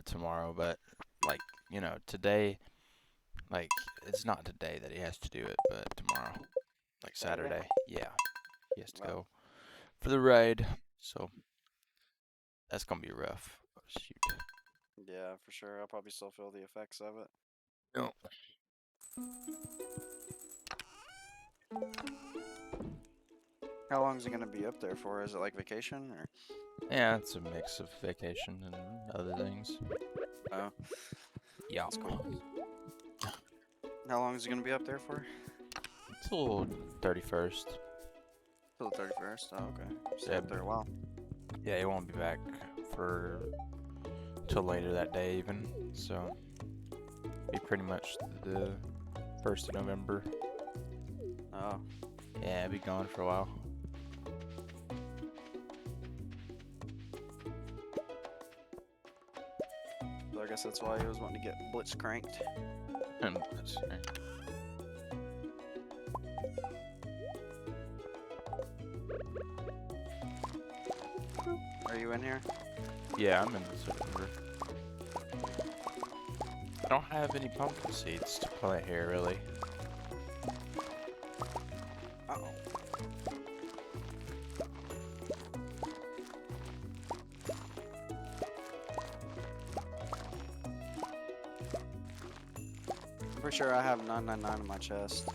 tomorrow, but like, today, like, it's not today that he has to do it, but tomorrow, like Saturday? Saturday. Yeah, he has to Well, go for the ride. So that's gonna be rough. Oh, shoot. yeah, for sure. I'll probably still feel the effects of it. No. How long is it gonna be up there for? Is it like vacation or? Yeah, it's a mix of vacation and other things. Oh, Yeah. that's cool. How long is it gonna be up there for? Till 31st. Till the 31st. Oh, okay. Stay Yeah, up there a while. yeah, he won't be back for till later that day even. So be pretty much the 1st of November. Oh, Yeah, I'll be gone for a while. so I guess that's why he was wanting to get blitz cranked. And Are you in here? yeah, I'm in the server. I don't have any pumpkin seeds to plant here, really. Uh oh. I'm pretty sure I have 999 in my chest.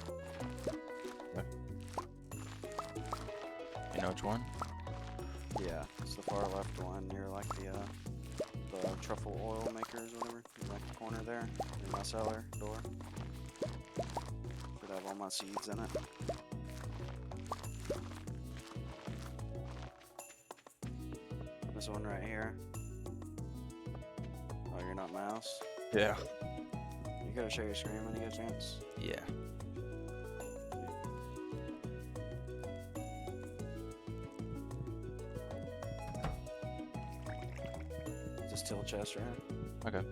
You know which one? Yeah, it's the far left one near like the truffle oil makers or whatever. In like the corner there, in my cellar door. Should have all my seeds in it. This one right here. Oh, you're not mouse. Yeah. You gotta share your screen when you get a chance. Yeah. Just tilt chest right here. Okay.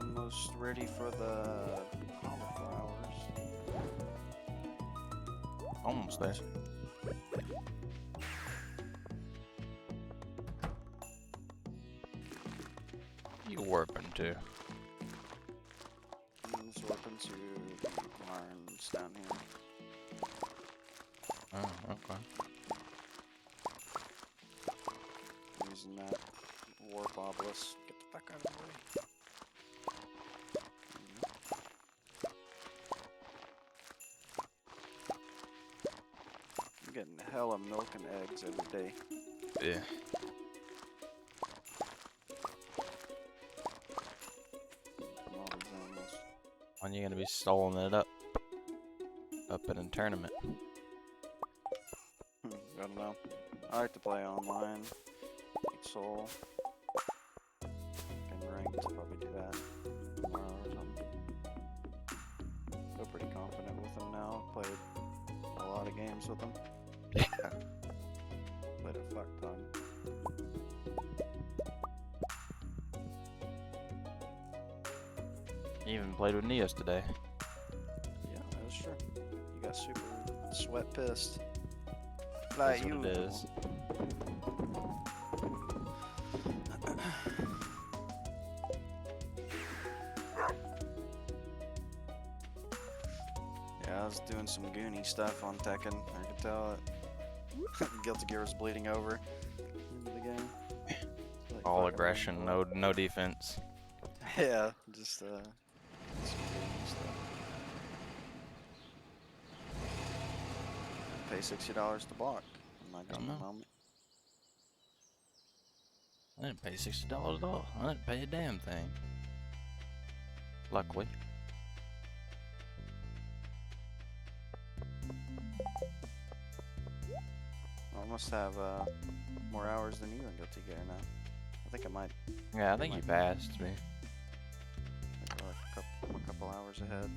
Almost ready for the cauliflowers. Almost there. You warping too. Just warping to barns down here. Oh, okay. Using that warp obelisk. Get the fuck out of the way. I'm getting hella milk and eggs every day. Yeah. From all these animals. When you gonna be stoling it up in a tournament? I don't know. I like to play online. Like Soul. And ranked, probably do that tomorrow or something. Feel pretty confident with them now. Played a lot of games with them. Yeah. Played a fuck ton. You even played with Neos today. Yeah, that's true. You got super sweat pissed. That's Like what you. it is. Yeah, I was doing some Goonie stuff on Tekken. I could tell it. Guilty Gear was bleeding over into the game. Like All fucking aggression, no defense. Yeah, just some Goonie stuff. Pay $60 to block. In my I know. moment. I didn't pay $60 at all. I didn't pay a damn thing. Luckily. I must have more hours than you in Guilty Gear now. I think I might. Yeah, I think you passed me. Like a couple hours ahead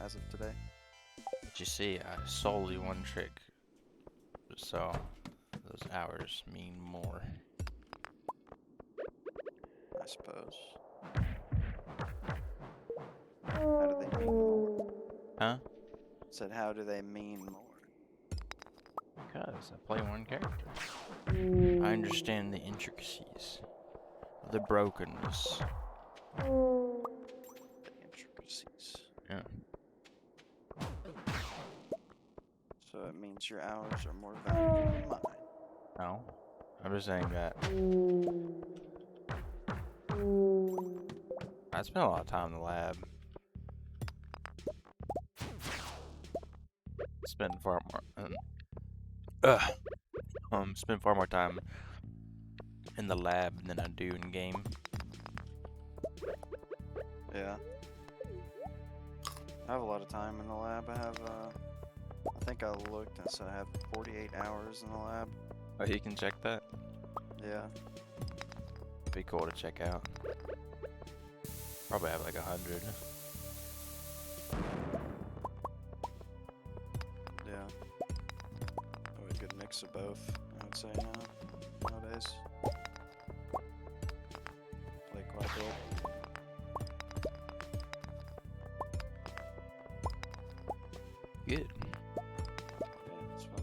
as of today. But you see, I solely one trick. So, those hours mean more. I suppose. How do they mean more? Huh? Said, how do they mean more? Because I play one character. I understand the intricacies, the brokenness. The intricacies. Yeah. So it means your hours are more valuable than mine. No. I'm just saying that I spent a lot of time in the lab. Spend far more time in the lab than I do in game. Yeah. I have a lot of time in the lab. I have, I think I looked and said I have 48 hours in the lab. Oh, you can check that? Yeah. Be cool to check out. Probably have like 100. Yeah. Probably a good mix of both, I would say, nowadays. Play quite a bit. Good. Yeah, it's fun.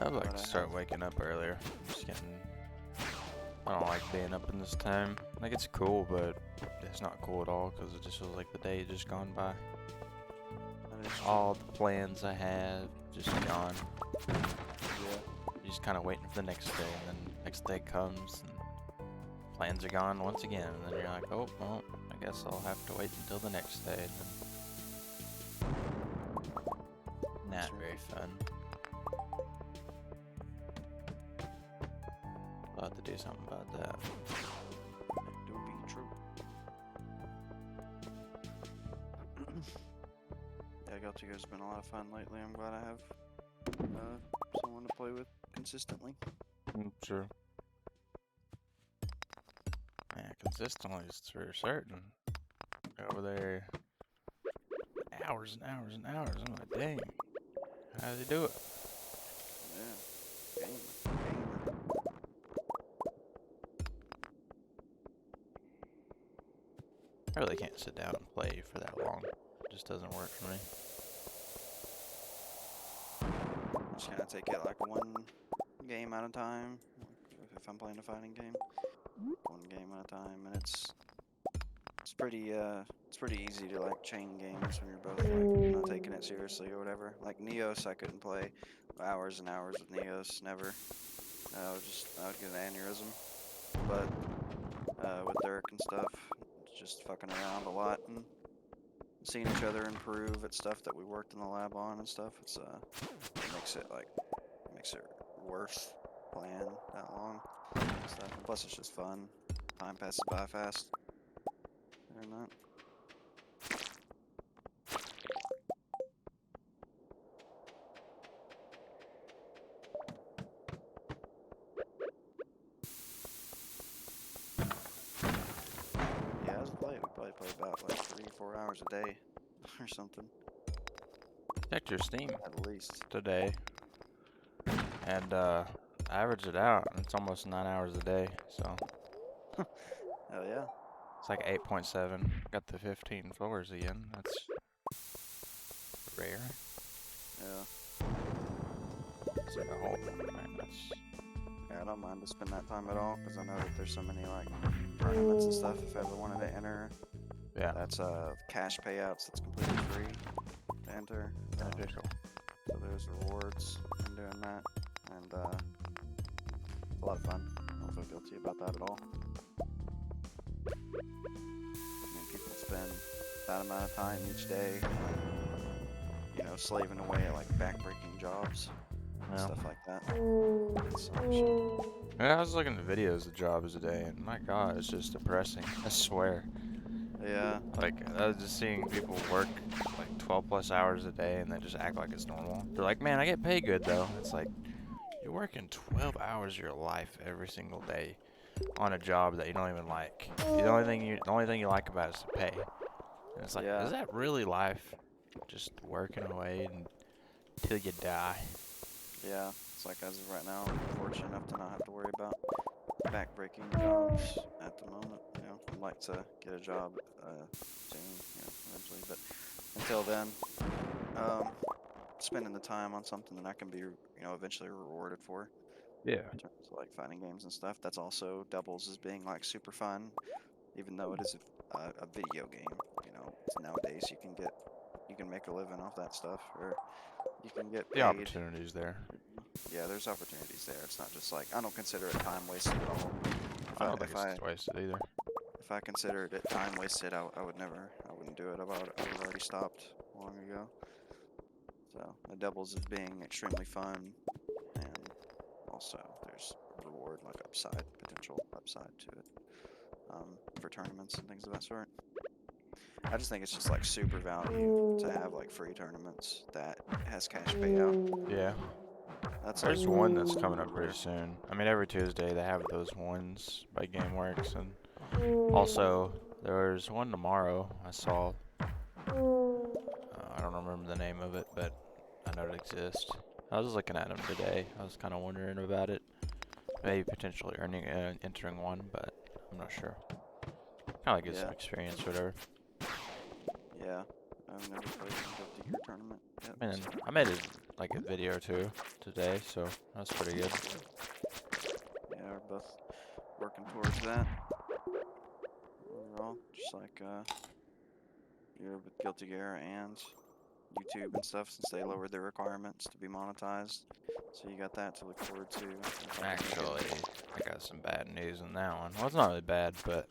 I'd like But to I start have- waking up earlier. Just getting. I don't like being up in this time. Like, it's cool, but it's not cool at all because it just feels like the day has just gone by. That is true. All the plans I had just gone. Yeah. You're just kind of waiting for the next day, and then next day comes, and plans are gone once again, and then you're like, oh, well, I guess I'll have to wait until the next day. And then not very fun. I'll have to do something about that. That do be true. Yeah, Guilty Gear's been a lot of fun lately. I'm glad I have someone to play with consistently. Sure. Yeah, consistently is for certain. Over there, hours and hours and hours. I'm like, dang, how do they do it? Yeah. Gamer. I really can't sit down and play for that long. It just doesn't work for me. Just kind of take it like one game at a time. If I'm playing a fighting game, one game at a time, and it's pretty easy to like chain games when you're both like not taking it seriously or whatever. Like Neos, I couldn't play hours and hours with Neos, never. I would get an aneurysm. But with Dirk and stuff, just fucking around a lot and seeing each other improve at stuff that we worked in the lab on and stuff. It makes it worth playing that long and stuff. And plus, it's just fun. Time passes by fast. Or not. Yeah, as a play, we probably play about like 3-4 hours a day or something, Checked your Steam at least. today, and average it out, and it's almost 9 hours a day. So Hell yeah. it's like 8.7. Got the 15 floors again. That's rare. Yeah. It's like a whole. Man, that's Yeah, I don't mind to spend that time at all because I know that there's so many like tournaments and stuff. If I ever wanted to enter, yeah. that's cash payouts. That's completely free to enter. Beneficial. So there's rewards in doing that, and it's a lot of fun. I don't feel guilty about that at all. I mean, people spend that amount of time each day, slaving away at like backbreaking jobs and Yeah. stuff like that. It's so much shit. Yeah, I was looking at videos of jobs today, and my God, it's just depressing. I swear. Yeah, Like, I was just seeing people work like 12 plus hours a day, and they just act like it's normal. They're like, man, I get paid good though. It's like, you're working 12 hours of your life every single day on a job that you don't even like. The only thing you like about it is the pay. And it's like, Yeah. is that really life? Just working away until you die. yeah. It's like as of right now, I'm fortunate enough to not have to worry about backbreaking jobs at the moment. I'd like to get a job soon, eventually. But until then, um, spending the time on something that I can be, eventually rewarded for. Yeah. In terms of like fighting games and stuff, that's also doubles as being like super fun, even though it is a video game. Nowadays you can make a living off that stuff, or you can get The paid. opportunities there. Yeah, there's opportunities there. It's not just like I don't consider it time wasted at all. I don't think it's wasted either. If I considered it time wasted, I wouldn't do it. I would have already stopped long ago. So it doubles as being extremely fun, and also there's reward, like potential upside to it, for tournaments and things of that sort. I just think it's just like super value to have like free tournaments that has cash payout. Yeah. That's like There's one that's coming up pretty soon. I mean, every Tuesday they have those ones by GameWorks, and also there's one tomorrow I saw. I don't remember the name of it, but I know it exists. I was looking at them today. I was kind of wondering about it. Maybe potentially entering one, but I'm not sure. Kind of get some experience, or whatever. Yeah, I've never played a Guilty Gear tournament yet. And So. I made a video or two today, so that's pretty good. Yeah, we're both working towards that. Overall, just like you're with Guilty Gear and YouTube and stuff, since they lowered their requirements to be monetized. So you got that to look forward to. Actually, I got some bad news on that one. Well, it's not really bad, but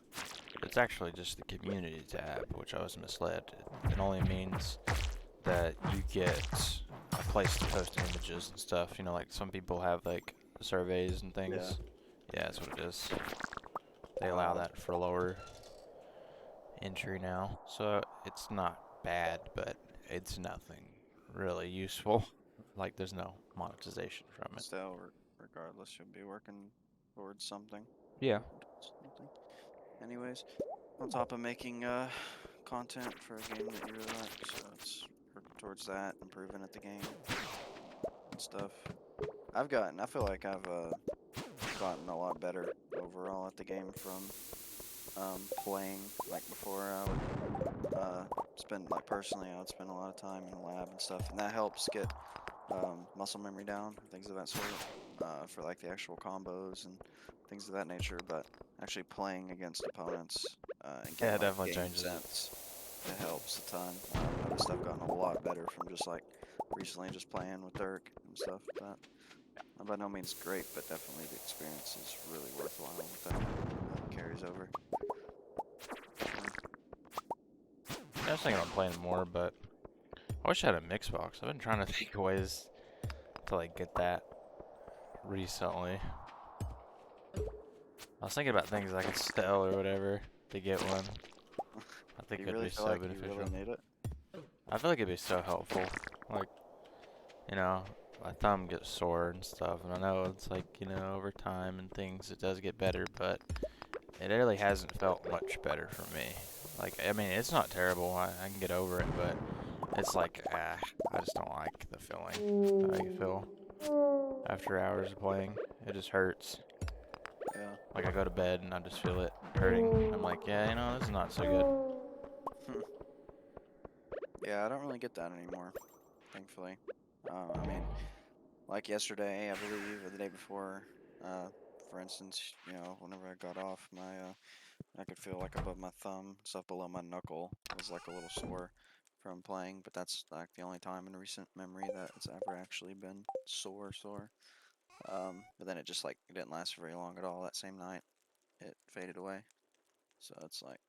it's actually just the community tab, which I was misled. It only means that you get a place to post images and stuff. You know, like some people have like surveys and things. Yeah, that's what it is. They allow that for lower entry now, so it's not bad, but it's nothing really useful. Like, there's no monetization from it. Still, regardless, you'll be working towards something. Yeah. Anyways, on top of making content for a game that you really like, so it's working towards that, improving at the game and stuff. I feel like I've gotten a lot better overall at the game from playing. Like before, I would personally, I would spend a lot of time in the lab and stuff, and that helps get muscle memory down, things of that sort, for like the actual combos and things of that nature. But actually playing against opponents and getting definitely game changes sense, it helps a ton. I've stuff gotten a lot better from just like recently just playing with Dirk and stuff. That I'm by no means great, but definitely the experience is really worthwhile with that. That carries over. I was thinking about playing more, but I wish I had a Mixbox. I've been trying to think of ways to like get that recently. I was thinking about things I could sell or whatever to get one. I think You it'd really be feel so like beneficial. you really need it? I feel like it'd be so helpful. Like, you know, my thumb gets sore and stuff, and I know it's like, you know, over time and things, it does get better, but it really hasn't felt much better for me. Like, I mean, it's not terrible. I can get over it, but it's like, I just don't like the feeling that I feel after hours of playing. It just hurts. Yeah. Like, I go to bed and I just feel it hurting. I'm like, yeah, you know, this is not so good. Yeah, I don't really get that anymore, thankfully. I mean, like yesterday, I believe, or the day before, for instance, whenever I got off, I could feel like above my thumb, stuff below my knuckle was like a little sore from playing, but that's like the only time in recent memory that it's ever actually been sore. But then it just like, it didn't last very long at all. That same night, it faded away. So it's like,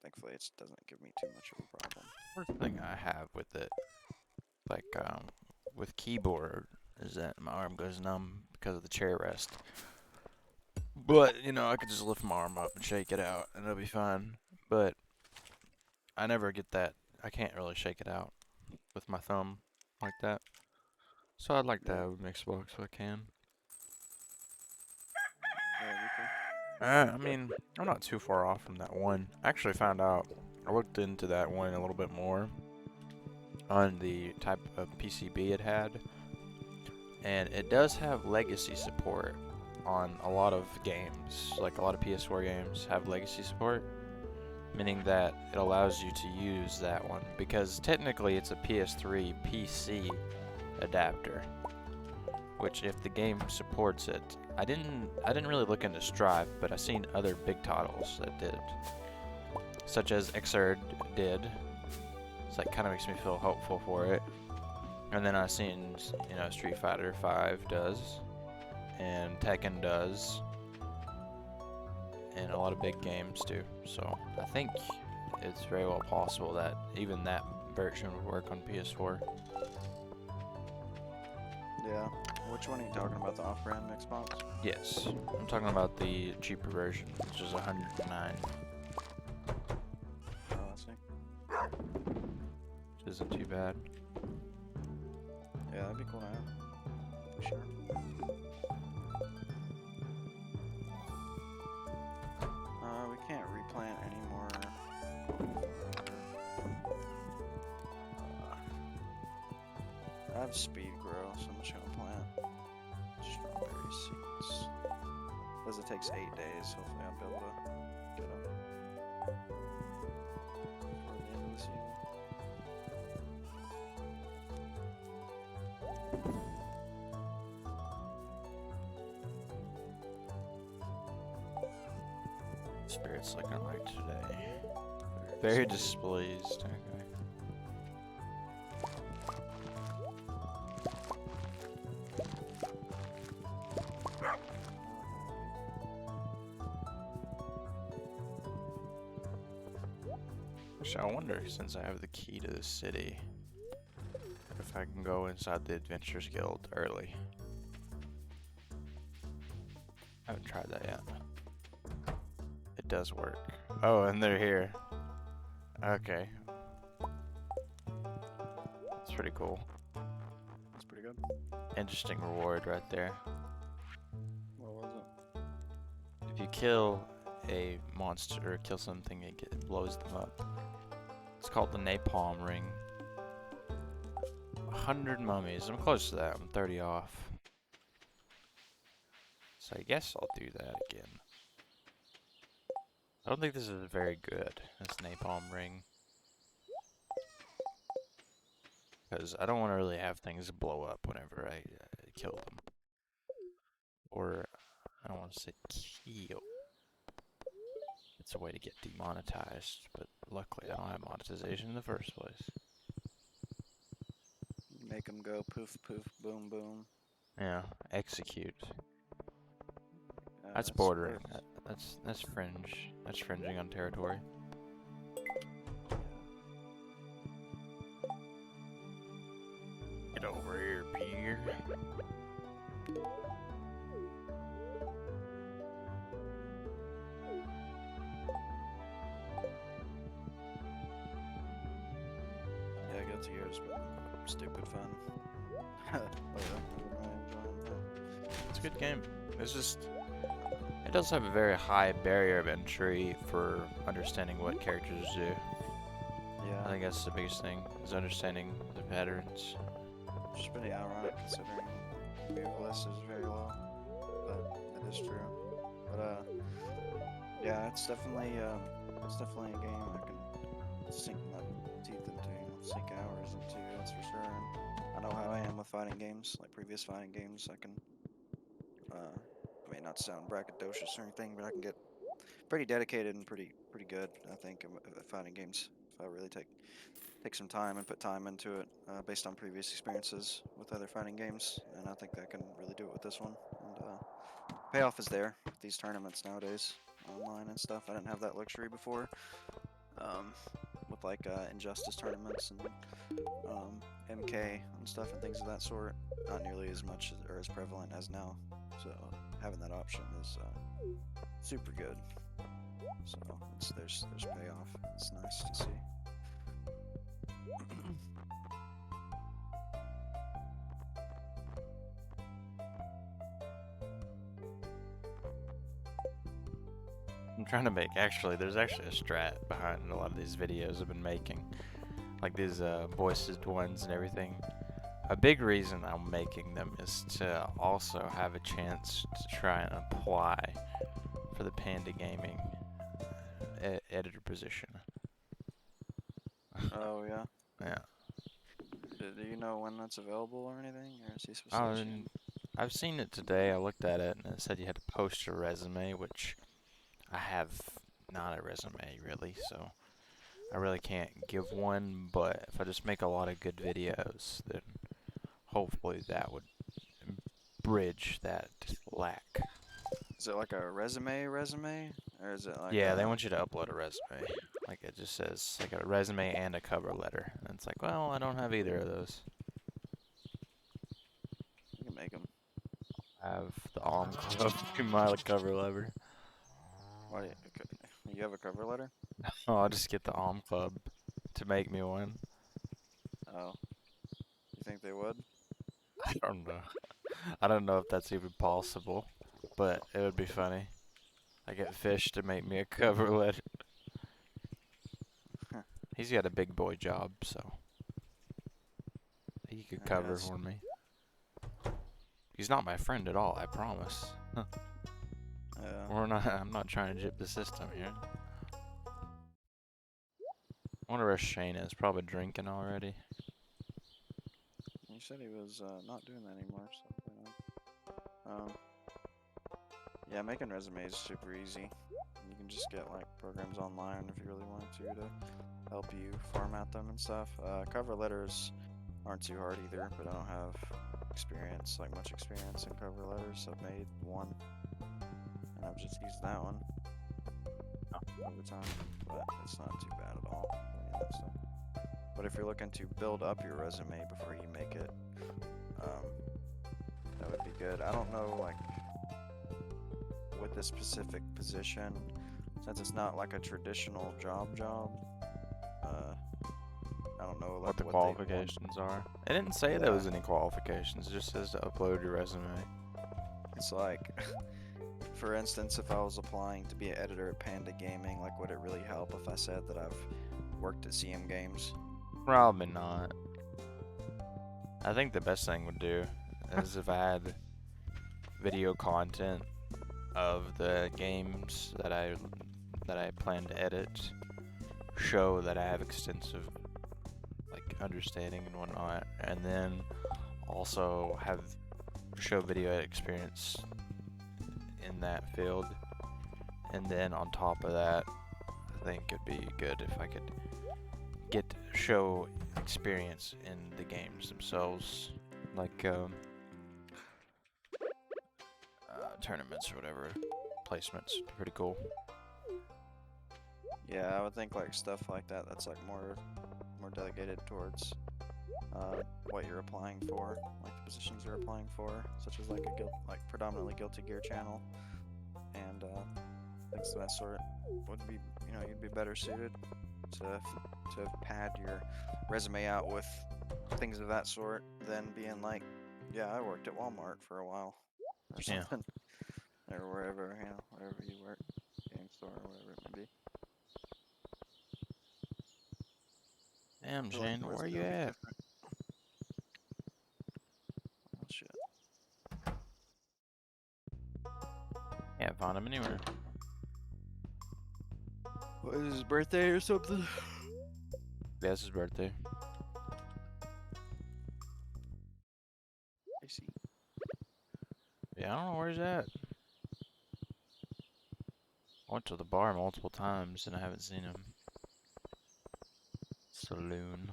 thankfully, it doesn't give me too much of a problem. Worst thing I have with it, like, with keyboard, is that my arm goes numb because of the chair rest. But, you know, I could just lift my arm up and shake it out, and it'll be fine. But I never get that. I can't really shake it out with my thumb like that. So I'd like to have a Mixbox if I can. I mean, I'm not too far off from that one. I actually found out, I looked into that one a little bit more on the type of PCB it had. And it does have legacy support on a lot of games, like a lot of PS4 games have legacy support, meaning that it allows you to use that one because technically it's a PS3 PC adapter, which if the game supports it, I didn't really look into Strive, but I've seen other big titles that did, such as Xrd did. So that kind of makes me feel hopeful for it. And then I've seen, you know, Street Fighter 5 does, and Tekken does, and a lot of big games too. So I think it's very well possible that even that version would work on PS4. Yeah. Which one are you talking about? The off-brand Xbox? Yes, I'm talking about the cheaper version, which is 109. Oh, I see. Which isn't too bad. Yeah, that'd be cool to have. For sure. We can't replant anymore. I have speed grow, so I'm just gonna plant strawberry seeds. Because it takes 8 days, hopefully I'll be able to get them before the end of the season. Spirit's looking like today. Very displeased. Okay. Actually, I wonder, since I have the key to the city, if I can go inside the Adventurers Guild early. I haven't tried that yet. It does work. Oh, and they're here. Okay. That's pretty cool. That's pretty good. Interesting reward right there. What was it? If you kill a monster or kill something, it blows them up. It's called the Napalm Ring. 100 mummies. I'm close to that. I'm 30 off. So I guess I'll do that again. I don't think this is very good, this Napalm Ring. Because I don't want to really have things blow up whenever I kill them. Or, I don't want to say kill. It's a way to get demonetized, but luckily I don't have monetization in the first place. Make them go poof poof boom boom. Yeah, execute. That's That's bordering. worse. That's fringe. That's fringing on territory. Get over here, Peter. Yeah, Guilty Gear's been stupid fun. It's a good game. It's just, it does have a very high barrier of entry for understanding what characters do. Yeah. I think that's the biggest thing, is understanding the patterns. Which is pretty ironic considering the move list is very low, but it is true. But yeah, it's definitely a game I can sink my teeth into, sink hours into. That's for sure. And I know how I am with fighting games, like previous fighting games. I can, I mean, not to sound braggadocious or anything, but I can get pretty dedicated and pretty good. I think at fighting games if I really take some time and put time into it based on previous experiences with other fighting games, and I think I can really do it with this one. And payoff is there with these tournaments nowadays, online and stuff. I didn't have that luxury before, with like Injustice tournaments and MK and stuff and things of that sort. Not nearly as much or as prevalent as now. So having that option is super good. So there's payoff. It's nice to see. I'm trying to make, there's actually a strat behind a lot of these videos I've been making. Like these voiced ones and everything. A big reason I'm making them is to also have a chance to try and apply for the Panda Gaming editor position. Oh yeah. Yeah. Do you know when that's available or anything, or is he supposed to let you Um, I've seen it today. I looked at it and it said you had to post your resume, which I have not a resume really, so I really can't give one. But if I just make a lot of good videos, then hopefully that would bridge that lack. Is it like a resume, or is it like Yeah, they a? want you to upload a resume. Like it just says like a resume and a cover letter. And it's like, well, I don't have either of those. You can make them. I have the Alm Club to my cover letter. Why? You have a cover letter? Oh, I'll just get the Alm Club to make me one. Oh, you think they would? I don't know. I don't know if that's even possible, but it would be funny. I get Fish to make me a cover letter. He's got a big boy job, so he could I cover guess. for me. He's not my friend at all, I promise. Yeah. We're not. I'm not trying to jip the system here. I wonder where Shane is. Probably drinking already. He said he was not doing that anymore. So you know. Yeah, making resumes is super easy. You can just get like programs online if you really wanted to help you format them and stuff. Cover letters aren't too hard either, but I don't have experience, like much experience in cover letters. I've made one, and I've just used that one over time, but it's not too bad at all. But if you're looking to build up your resume before you make it, that would be good. I don't know, like, with this specific position, since it's not like a traditional job, I don't know, What like, the what they want. qualifications are. It didn't say there Yeah, was any qualifications. It just says to upload your resume. it's like, for instance, if I was applying to be an editor at Panda Gaming, like, would it really help if I said that I've worked at CM Games? Probably not. I think the best thing would do is if I had video content of the games that I plan to edit, show that I have extensive like understanding and whatnot, and then also have show video experience in that field. And then on top of that, I think it'd be good if I could get show experience in the games themselves, like tournaments or whatever, placements. Pretty cool. Yeah, I would think like stuff like that. That's like more delegated towards what you're applying for, like the positions you're applying for, such as like like predominantly Guilty Gear channel, and things of that sort. Would be, you'd be better suited to pad your resume out with things of that sort than being like, yeah, I worked at Walmart for a while or Yeah. something, or wherever you work, game store or whatever it may be. Damn, I feel like Shane, the where resume you will be at? different. Oh shit. Can't find him anywhere. What is his birthday or something? Yeah, it's his birthday. I see. Yeah, I don't know where he's at. I went to the bar multiple times and I haven't seen him. Saloon.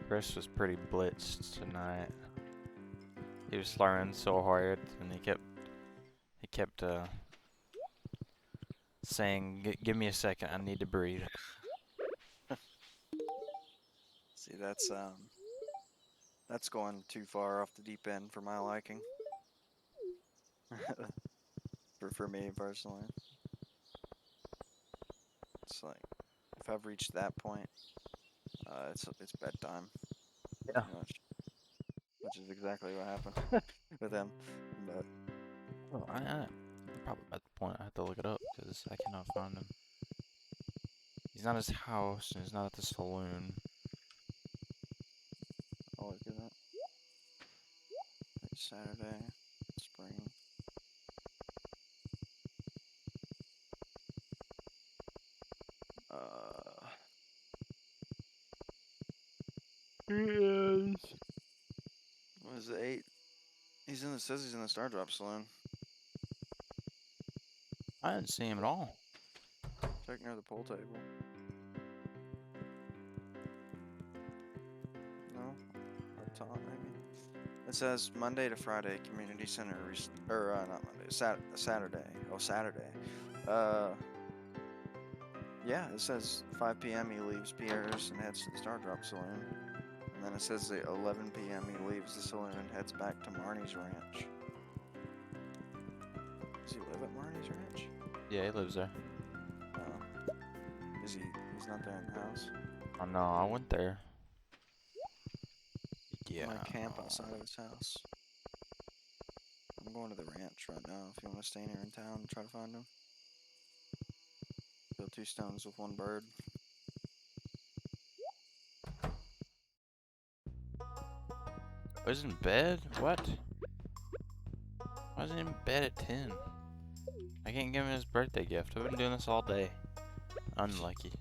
Chris was pretty blitzed tonight. He was slurring so hard, and he kept saying, "Give me a second, I need to breathe." See, that's going too far off the deep end for my liking. for me personally, it's like if I've reached that point, it's bedtime, Yeah. pretty much, which is exactly what happened with him. But Well, the probably at the point I have to look it up because I cannot find him. He's not at his house and he's not at the saloon. I'll look it up. Saturday, spring. He is. What is it, 8? Says he's in the Stardew Saloon. I didn't see him at all. Check near the pool table. No? Up top, maybe? It says Monday to Friday, Community Center, not Monday, Saturday. Oh, Saturday. Yeah, it says 5 p.m. he leaves Pierre's and heads to the Stardew Saloon. And then it says at 11 p.m. he leaves the saloon and heads back to Marnie's ranch. Does he live at Marnie's ranch? Yeah, he lives there. He's not there in the house? Oh no, I went there. Yeah. I'm gonna camp outside of his house. I'm going to the ranch right now if you want to stay here in town and try to find him. Kill 2 stones with 1 bird. I was in bed? What? I wasn't in bed at 10. I can't give him his birthday gift. I've been doing this all day. Unlucky.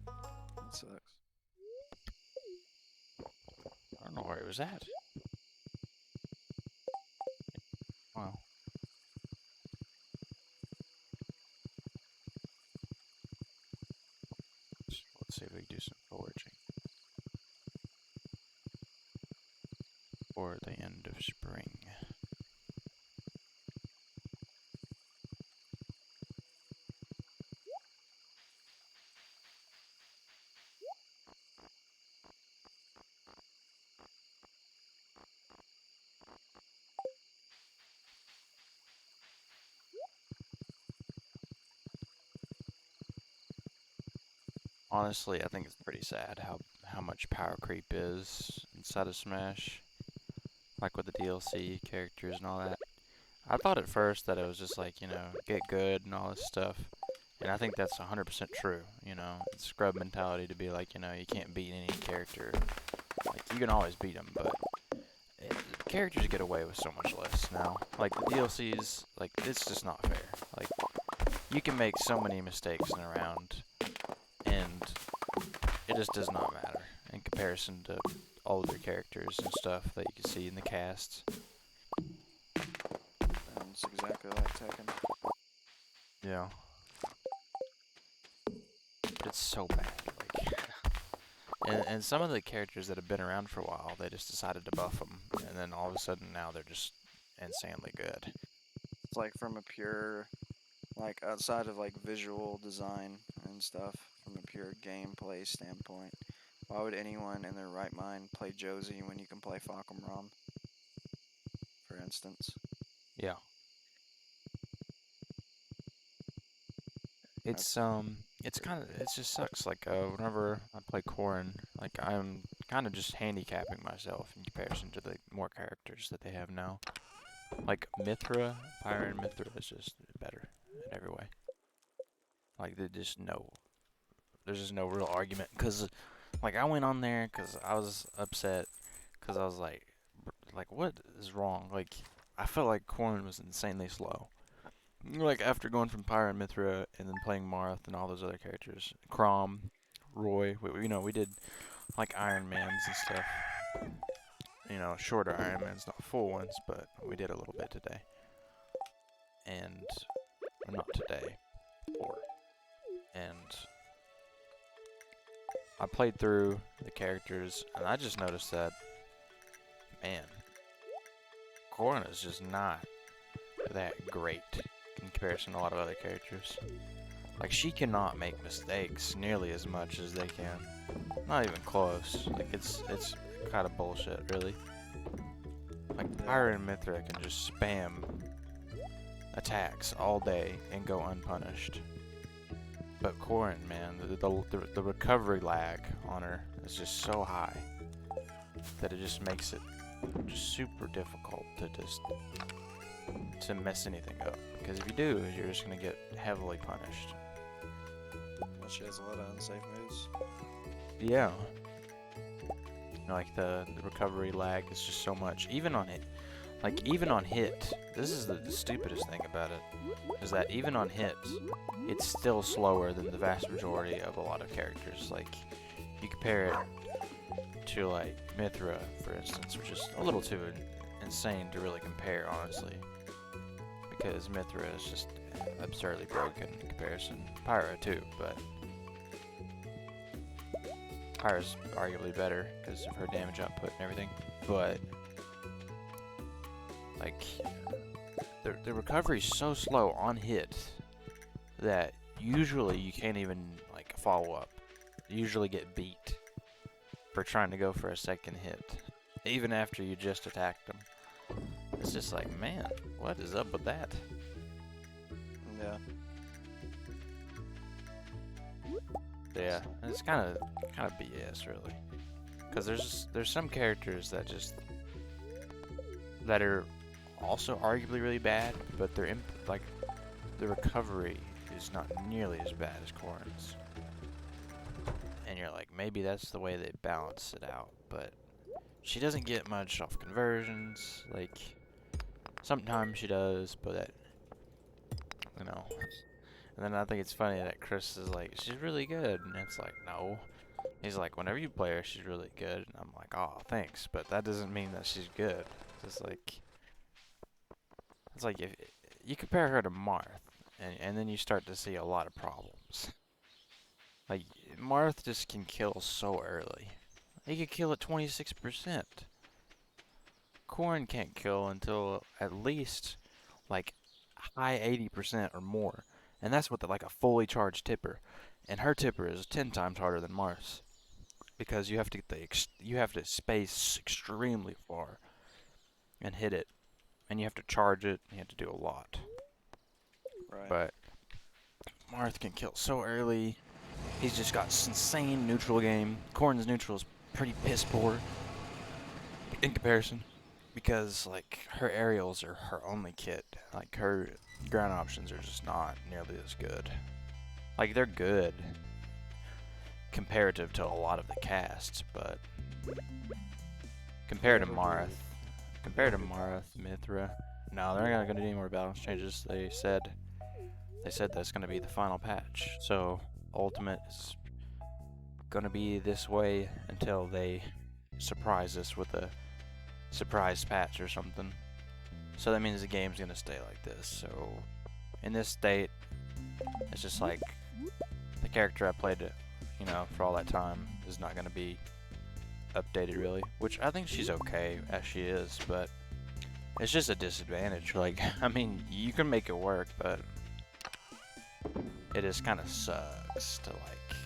That sucks. I don't know where he was at. Wow. Let's see if we can do some foraging. For the end of spring. Honestly, I think it's pretty sad how much power creep is inside of Smash. Like with the DLC characters and all that. I thought at first that it was just like, you know, get good and all this stuff. And I think that's 100% true, you know. It's scrub mentality to be like, you know, you can't beat any character. Like, you can always beat them, but characters get away with so much less now. Like, the DLCs, like, it's just not fair. Like, you can make so many mistakes in a round, and it just does not matter in comparison to older characters and stuff that you can see in the casts. And it's exactly like Tekken. Yeah. But it's so bad. Like, and some of the characters that have been around for a while, they just decided to buff them, and then all of a sudden now they're just insanely good. It's like from a pure, like outside of like visual design and stuff, from a pure gameplay standpoint. Why would anyone in their right mind play Josie when you can play Falcom Rom, for instance? Yeah. It's kind of, it just sucks. Like whenever I play Corrin, like I'm kind of just handicapping myself in comparison to the more characters that they have now. Like Mithra, Pyre and Mithra is just better in every way. Like there's just no real argument. Cause like I went on there cause I was upset, cause I was like what is wrong? Like I felt like Corrin was insanely slow. Like after going from Pyre and Mithra and then playing Marth and all those other characters, Crom, Roy, we did like Iron Mans and stuff. You know, shorter Iron Mans, not full ones, but we did a little bit today. And not today, or and I played through the characters and I just noticed that, man, Corrin is just not that great in comparison to a lot of other characters. Like, she cannot make mistakes nearly as much as they can. Not even close. Like, it's kind of bullshit, really. Like, Pyre and Mithra can just spam attacks all day and go unpunished. But Corrin, man, the recovery lag on her is just so high that it just makes it just super difficult to just to mess anything up. Because if you do, you're just gonna get heavily punished. Well, she has a lot of unsafe moves. Yeah. Like the recovery lag is just so much. Even on it, like even on hit, this is the stupidest thing about it, is that even on hits, it's still slower than the vast majority of a lot of characters. Like you compare it to like Mithra, for instance, which is a little too insane to really compare, honestly, because Mithra is just absurdly broken in comparison. Pyra too, but Pyra's arguably better because of her damage output and everything, but like the recovery's so slow on hit that usually you can't even like follow up. You usually get beat for trying to go for a second hit, even after you just attacked them. It's just like, man, what is up with that? Yeah. Yeah, it's kind of BS, really, because there's some characters that are also arguably really bad, but they're like the recovery is not nearly as bad as Corrin's, and you're like, maybe that's the way they balance it out, but she doesn't get much off conversions. Like sometimes she does, but that, you know. And then I think it's funny that Chris is like, she's really good, and it's like, no. He's like, whenever you play her, she's really good. And I'm like, oh, thanks, but that doesn't mean that she's good. It's like if you compare her to Marth, and then you start to see a lot of problems. Like Marth just can kill so early. He could kill at 26%. Corrin can't kill until at least like high 80% or more. And that's with like a fully charged tipper, and her tipper is 10 times harder than Mars, because you have to get you have to space extremely far and hit it, and you have to charge it. And you have to do a lot. Right. But Marth can kill so early. He's just got insane neutral game. Corrin's neutral is pretty piss poor in comparison, because like her aerials are her only kit. Like her ground options are just not nearly as good. Like they're good comparative to a lot of the casts, but compared to Marth, Mithra, no, they're not gonna do any more balance changes. They said that's gonna be the final patch. So Ultimate is gonna be this way until they surprise us with a surprise patch or something. So that means the game's gonna stay like this. So in this state, it's just like the character I played, you know, for all that time is not gonna be updated really. Which I think she's okay as she is, but it's just a disadvantage. Like, I mean, you can make it work, but it just kind of sucks to like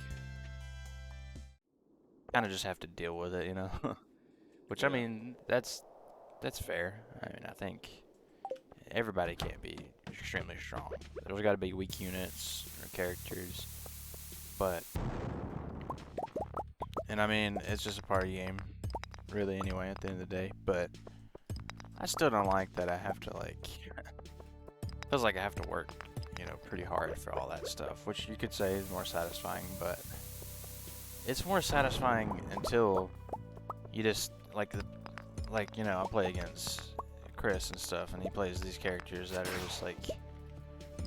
kind of just have to deal with it, you know. Which I Yeah. mean, that's fair. I mean, I think everybody can't be extremely strong. There's got to be weak units or characters, but and I mean, it's just a party game, really. Anyway, at the end of the day, but I still don't like that I have to like. Feels like I have to work, you know, pretty hard for all that stuff, which you could say is more satisfying, but it's more satisfying until you just like you know, I play against Chris and stuff, and he plays these characters that are just like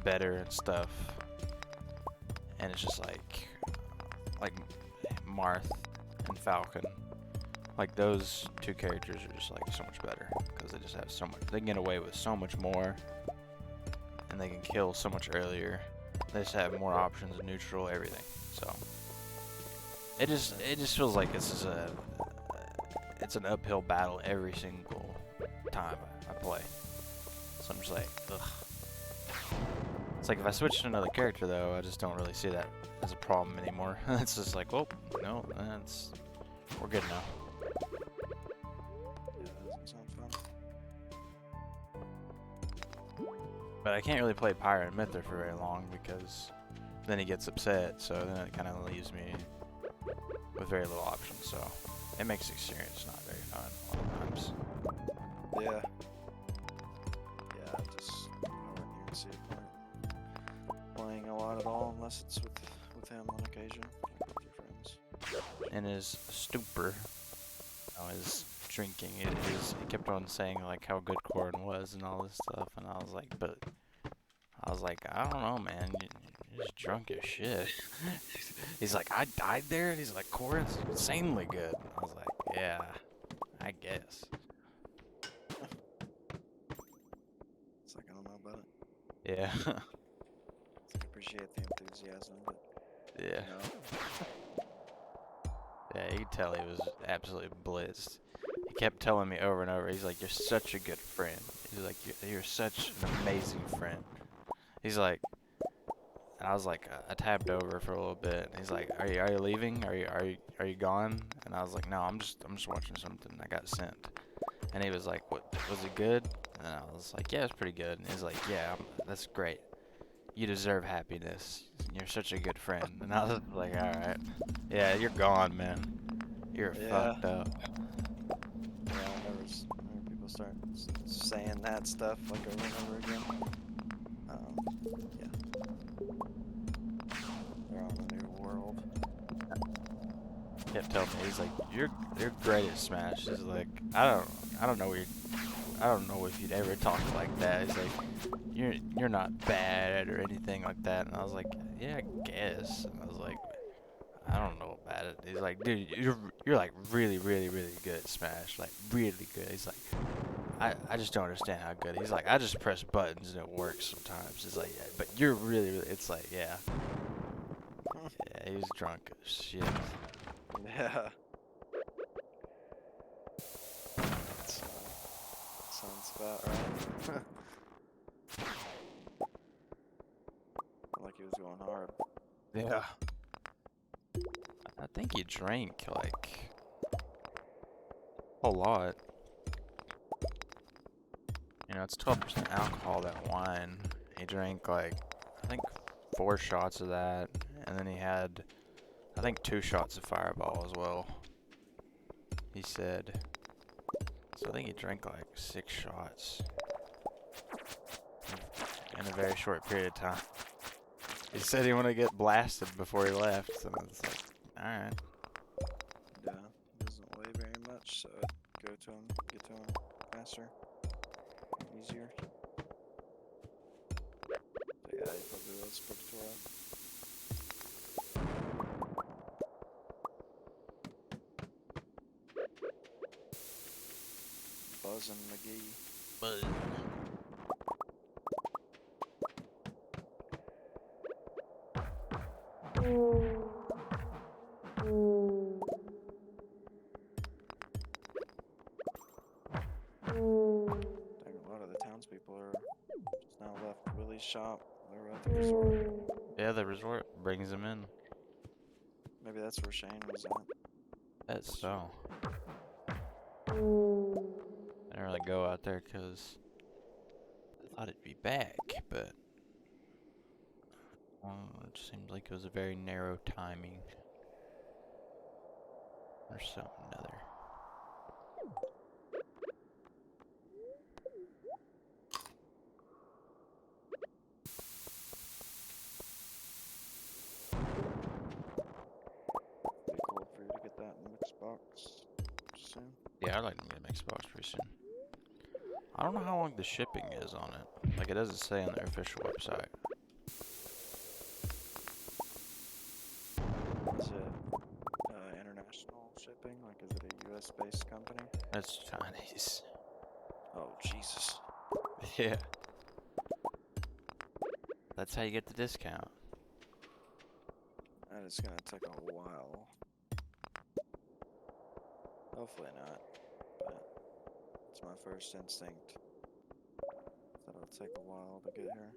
better and stuff, and it's just like Marth and Falcon, like those two characters are just like so much better because they just have so much. They can get away with so much more, and they can kill so much earlier. They just have more options in neutral, everything. So it just feels like it's an uphill battle every single time I play. So I'm just like, ugh. It's like if I switch to another character though, I just don't really see that as a problem anymore. It's just like, well, no, we're good now. Yeah, that doesn't sound fun. But I can't really play Pyre and Mithra for very long because then he gets upset, so then it kind of leaves me with very little options, so it makes the experience not very fun a lot of times. Yeah. Yeah, just playing a lot at all unless it's with him on occasion, like with your friends. In his stupor, his drinking, he kept on saying like how good corn was and all this stuff, and I was like, I don't know, man. You're just drunk as shit. He's like, I died there. He's like, corn's insanely good. I was like, yeah, I guess. It's like I don't know about it. Yeah. It's like, I appreciate the enthusiasm, but Yeah. Yeah, you could tell he was absolutely blitzed. He kept telling me over and over, he's like, you're such a good friend. He's like, you're such an amazing friend. He's like, and I was like, I tabbed over for a little bit. And he's like, are you leaving? Are you gone? And I was like, no, I'm just watching something I got sent. And he was like, what, was it good? And I was like, yeah, it's pretty good. And he's like, yeah, that's great. You deserve happiness. You're such a good friend. And I was like, all right. Yeah, you're gone, man. You're fucked up. Yeah, whenever people start saying that stuff like over and over again, yeah, they're on a new world. Kept telling me, he's like, you're great at Smash. He's like, I don't know if you'd ever talk like that. He's like, you're not bad or anything like that. And I was like, yeah, I guess. And I was like, I don't know about it. He's like, dude, you're like really, really, really good at Smash. Like, really good. He's like, I just don't understand how good. He's like, I just press buttons and it works sometimes. He's like, yeah, but you're really, really. It's like, yeah. Yeah, he was drunk as shit. Yeah. Sounds about right. Like he was going hard. Yeah. I think he drank like a whole lot. You know, it's 12% alcohol, that wine. He drank like, I think 4 shots of that. And then he had, I think 2 shots of Fireball as well. He said. So I think he drank like 6 shots in a very short period of time. He said he wanted to get blasted before he left, so it's like, alright. Yeah, he doesn't weigh very much, so I'd go to him, get to him faster, easier. So yeah, he probably was pretty tore up. Buzzin' McGee. But Dang, a lot of the townspeople are just now left Willie's shop. They were at the resort. yeah, the resort brings him in. Maybe that's where Shane was at. That's so. I didn't really go out there because I thought it'd be back, but it seemed like it was a very narrow timing. Or something other. Pretty cool for you to get that in Xbox soon. Yeah, I'd like to get an Xbox pretty soon. I don't know how long the shipping is on it. Like, it doesn't say on their official website. Is it international shipping? Like, is it a US based company? That's Chinese. Oh, Jesus. Yeah. That's how you get the discount. That is gonna take a while. Hopefully not, but it's my first instinct that it'll take a while to get here.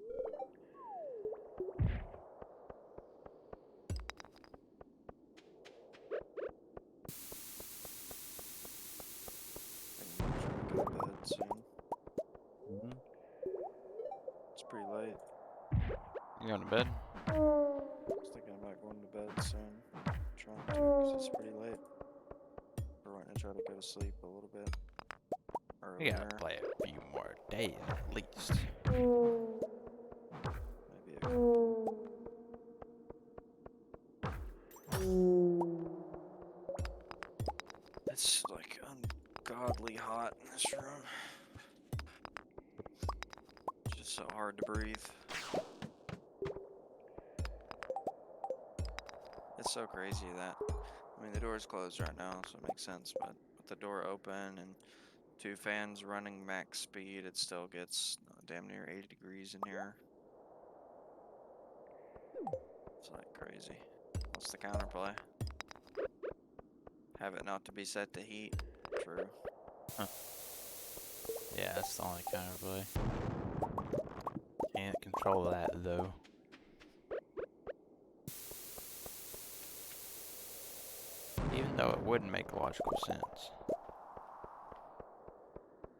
I think I'm gonna try to go to bed soon. It's pretty late. You going to bed? I was thinking about going to bed soon. Trying to, because it's pretty late. We're going to try to go to sleep a little bit You earlier. gotta play a few more days at least. Maybe a couple. this room. It's just so hard to breathe. It's so crazy that, I mean, the door's closed right now, so it makes sense, but with the door open and 2 fans running max speed, it still gets damn near 80 degrees in here. It's like crazy. What's the counterplay? Have it not to be set to heat. True. Huh. Yeah, that's the only counterplay. Can't control that though. Even though it wouldn't make logical sense.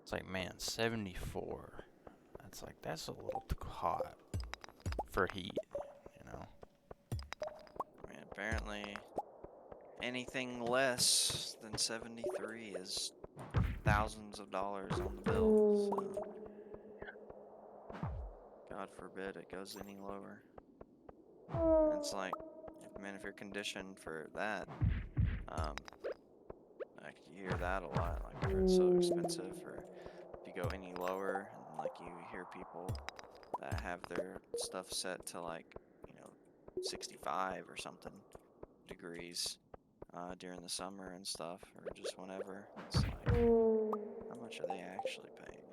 It's like, man, 74. That's a little too hot for heat, you know? I mean, apparently anything less than 73 is thousands of dollars on the bill. So God forbid it goes any lower. And it's like, man, if you're conditioned for that, like you hear that a lot, like where it's so expensive, or if you go any lower, and like you hear people that have their stuff set to like, 65 or something degrees during the summer and stuff, or just whenever. It's like, how much are they actually paying?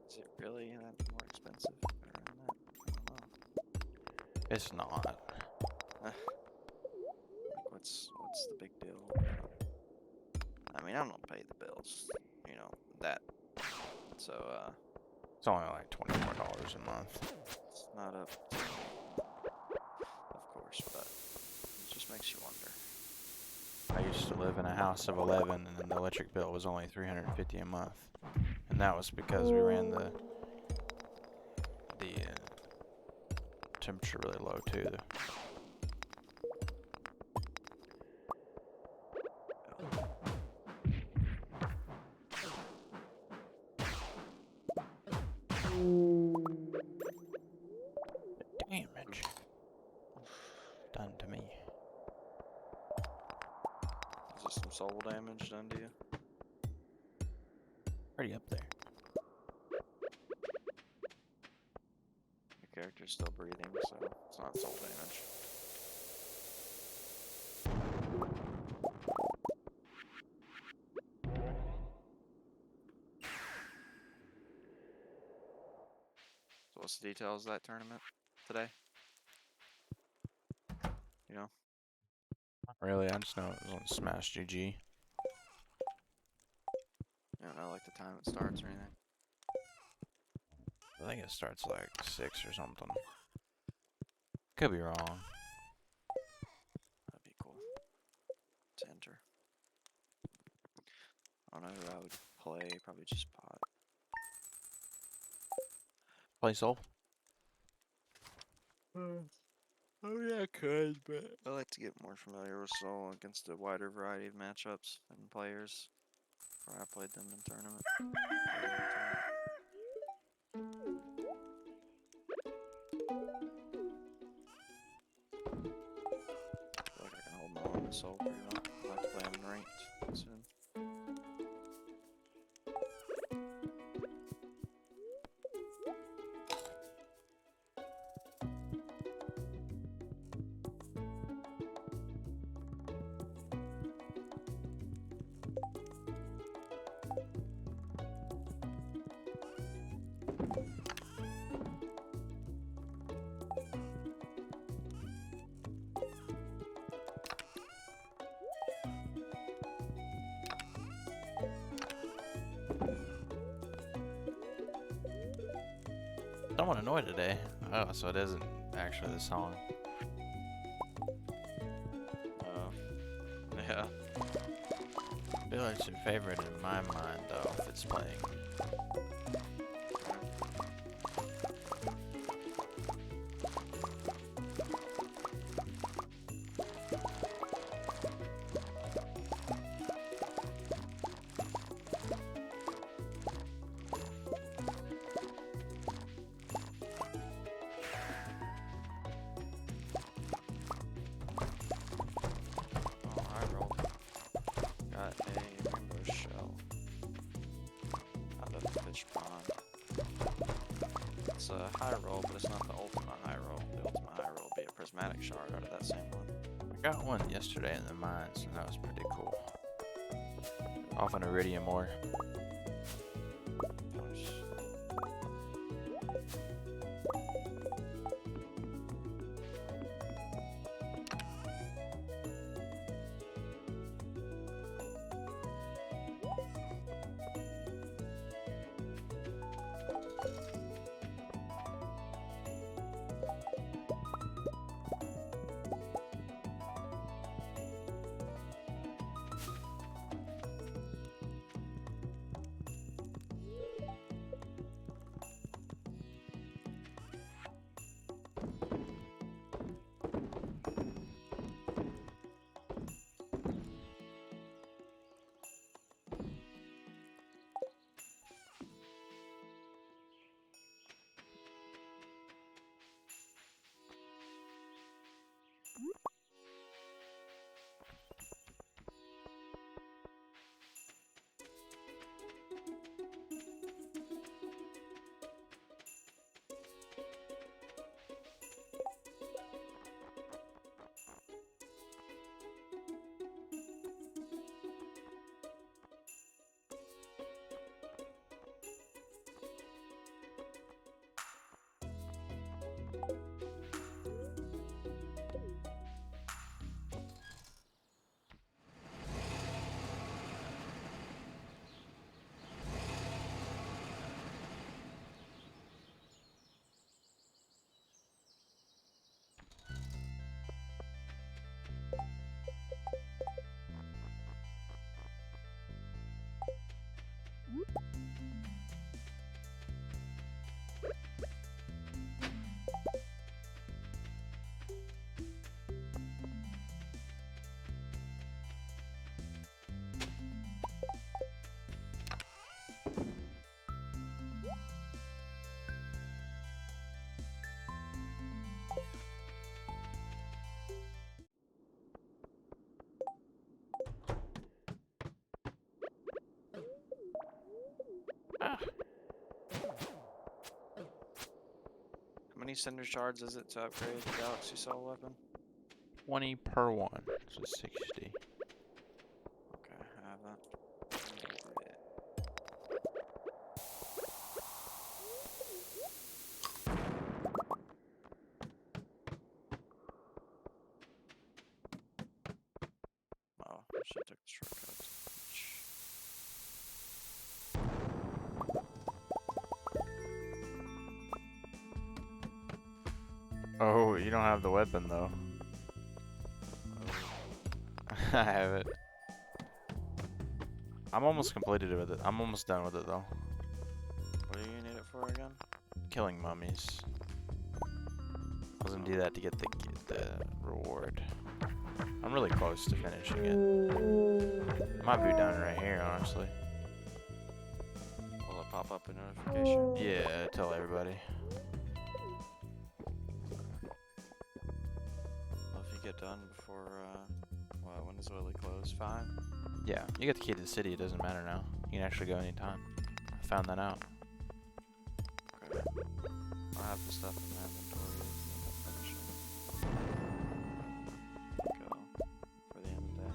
Is it really that more expensive? Or not? I don't know. It's not. Like, what's the big deal? I mean, I don't pay the bills, that. So, It's only like $24 a month. it's not up to, of course, but it just makes you wonder. I used to live in a house of 11, and then the electric bill was only $350 a month, and that was because we ran the temperature really low too. Damage done to me. Is it some soul damage done to you? Pretty up there. Your character's still breathing, so it's not soul damage. So what's the details of that tournament today? You know? Not really, I just know it was on Smash GG. You don't know like the time it starts or anything? I think it starts like 6 or something. Could be wrong. That'd be cool to enter. I don't know who I would play, probably just pot. Play Soul? Oh yeah, I could, but I like to get more familiar with Soul against a wider variety of matchups and players before I played them in tournament. I feel like I can hold my own with Soul pretty well. I'd like to play him in ranked soon. Someone annoyed today. Oh, so it isn't actually the song. Oh, yeah. I feel like it's your favorite in my mind, though, if it's playing. Oh, I rolled. Got a rainbow shell. high roll, but it's not the ultimate high roll. The ultimate high roll would be a prismatic shard out of that same one. I got one yesterday in the mines, and that was pretty cool. Off an iridium ore. Nice. Ah, How many cinder shards is it to upgrade the Galaxy Soul weapon? 20 per one, so 60. Okay, I have that. Oh, I should have took the shortcut. Oh, you don't have the weapon though. I have it. I'm almost completed with it. I'm almost done with it though. What do you need it for again? Killing mummies. I was gonna do that to get the reward. I'm really close to finishing it. I might be done right here, honestly. Will it pop up a notification? Yeah, tell everybody. Well, if you get done before, when does Willy close? 5? Yeah, you get the key to the city. It doesn't matter now. You can actually go anytime. I found that out. Okay. I have the stuff in my inventory. Finish it. Go for the end of the day.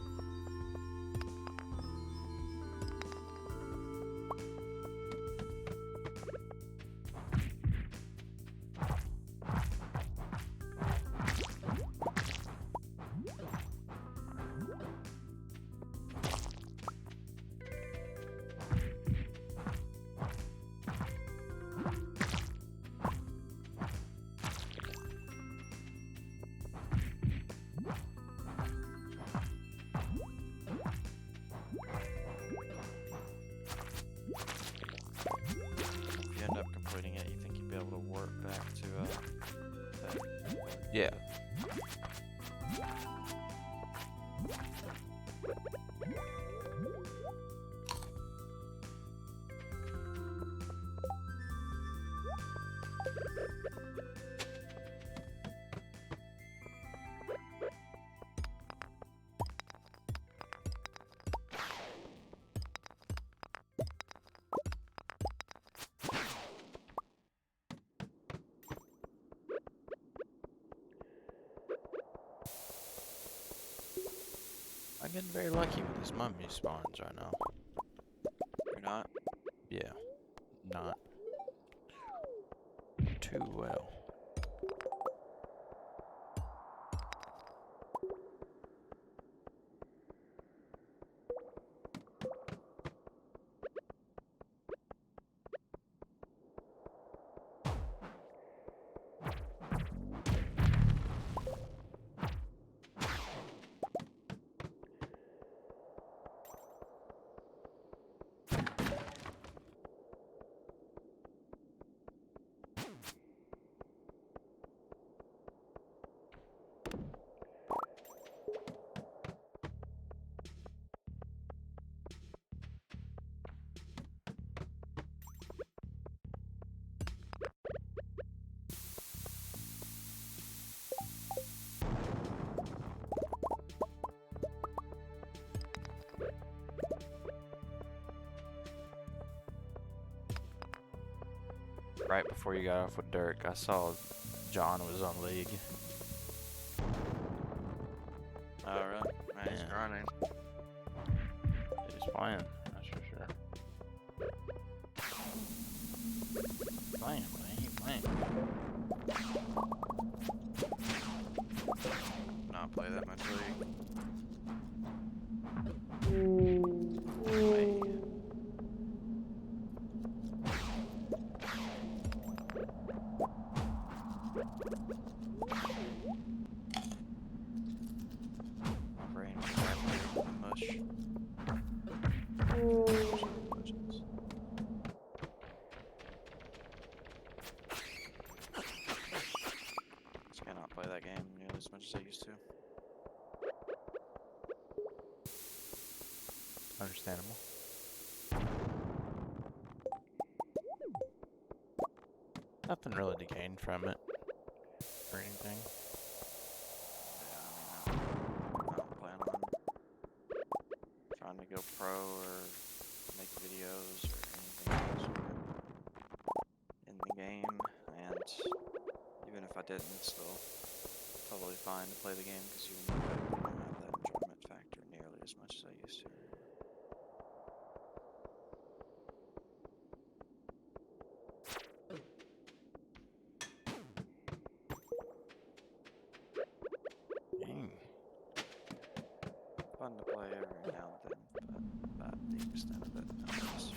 If you end up completing it, you think you'd be able to warp back to that? Yeah. I'm getting very lucky with these mummy spawns right now. You're not? Yeah, not too well. Right before you got off with Dirk, I saw John was on League. Oh, really? Man, he's Yeah. grinding. He's playing, that's for sure. Playing, but he ain't playing. Not play that much League. My brain was evaporating in the mush. Just cannot play that game nearly as much as I used to. Understandable. Nothing really to gain from it or anything. Yeah, I don't plan on trying to go pro or make videos or anything of the sort in the game, and even if I didn't, it's still totally fine to play the game because you don't have that enjoyment factor nearly as much as I used to. Dang. Fun to play every now and then, but the extent of it, no, it's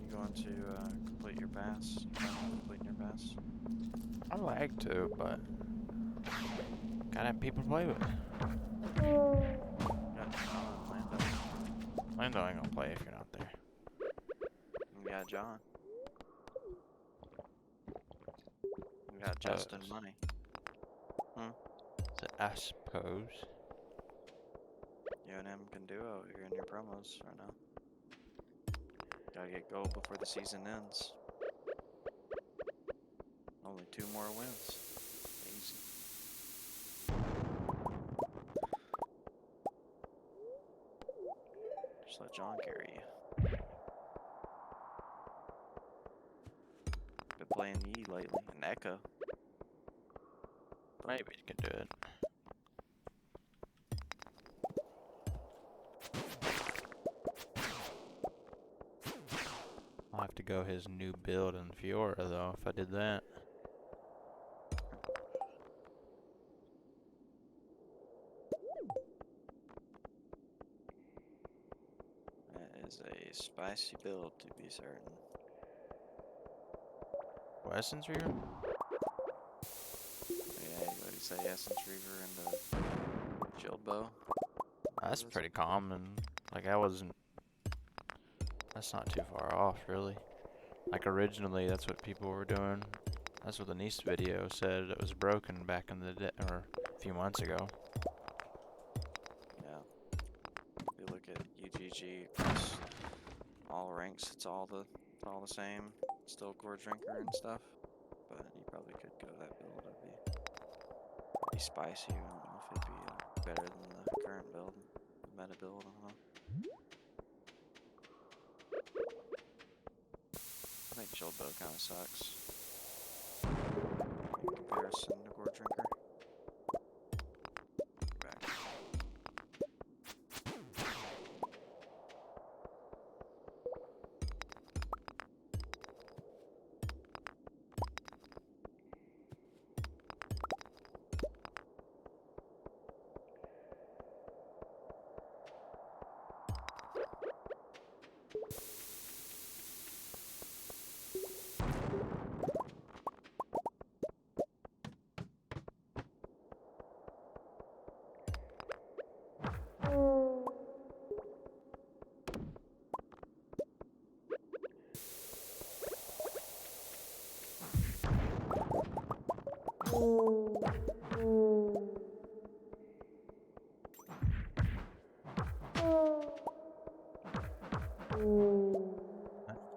you going to complete your bass? You plan on completing your bass? I like to, but gotta have people to play with. Got John and Lando. Lando ain't gonna play if you're not there. We got John. We got Justin Money. So I suppose. You and him can duo if you're in your promos right now. Gotta get gold before the season ends. Only 2 more wins. Easy. Just let John carry you. Been playing Yi lately, and Echo. Maybe you can do it. I'll have to go his new build in Fiora though if I did that. That is a spicy build to be certain. What, Essence Reaver? Yeah, what do you say? Essence Reaver and the Shield Bow. That's pretty common. Like that's not too far off really. Like originally that's what people were doing. That's what the Nice video said. It was broken back in the day, or a few months ago. Yeah. If you look at UGG across all ranks, it's all the same. Still core drinker and stuff. But you probably could go that build. It'd be spicy. I don't know if it'd be better than the current build, the meta build. I don't know. I think Shield Bow kind of sucks in Harrison, the gourd drinker. Back.